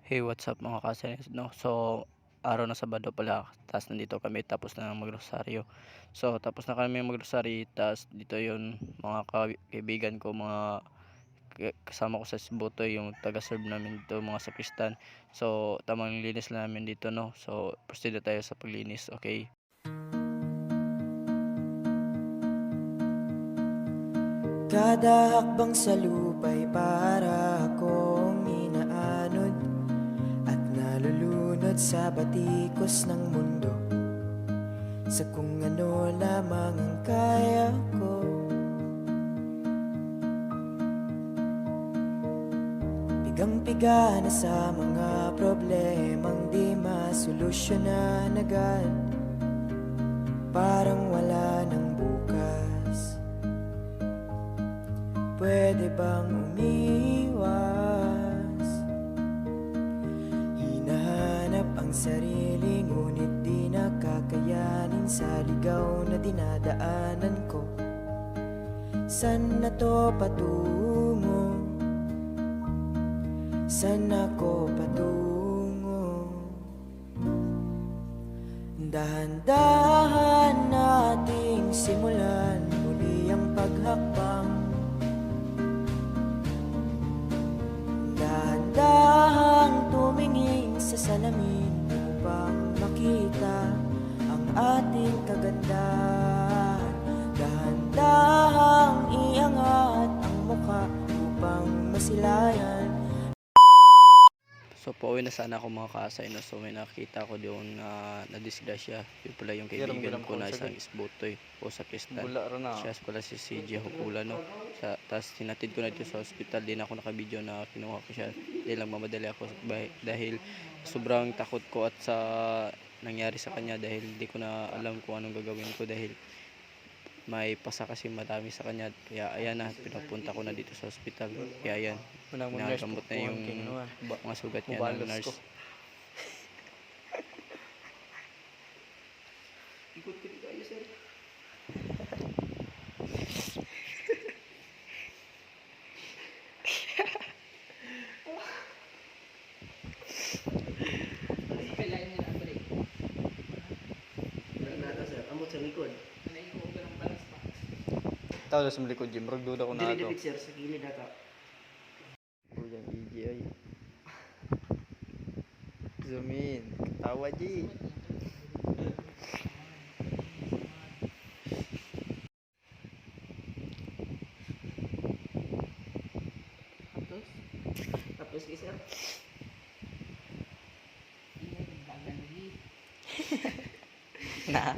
Hey, what's up mga kasenes, no? So, araw ng Sabado pala, tapos nandito kami tapos na magrosaryo. So, tapos na kami magrosaryo, tapos dito yung mga kaibigan ko, mga kasama ko sa Sibutoy, yung taga-serve namin dito, mga sakristan. So, tamang linis lang namin dito, no? So, proceed na tayo sa paglinis, okay? Kada hakbang sa lupa'y para akong inaanod at nalulunod sa batikos ng mundo, sa kung ano lamang ang kaya ko. Pigang-piga na sa mga problemang di masolusyonan agad, parang wala nang bukas. Pwede bang umiwas? Hinahanap ang sarili, ngunit di nakakayanin sa ligaw na dinadaanan ko. Saan na to patungo? Saan ako patungo? Dahan-dahan nating simulan muli ang paghakbang. Dahan-dahang tumingin sa salamin upang makita ang ating kagandahan. Dahan-dahang iangat ang mukha upang masilayan. So, pauwi na sana ako mga kasay, no? So, may nakita ko doon na nadisgrasya. Yun pala yung kaibigan ko na isang Isbutoy o sakristan. Siya pala si CJ Hukula, no? Tapos tinatid ko na dito sa hospital. Di na ako nakabidyo na kinuha ko siya. Di lang mamadali ako dahil sobrang takot ko at sa nangyari sa kanya, dahil di ko na alam kung anong gagawin ko, dahil may pasa kasi madami sa kanya. Kaya ayan na, pinapunta ko na dito sa hospital. Kaya ayan, nagamot na yung mga sugat niya ng nurse. Amot sa likod. Tao sa likod Jim, murag duda ko na Dili ato. dili sir sa gilid ata. Uyang EJ ay. Zoom in. Katawa G. Tapos kay sir. Na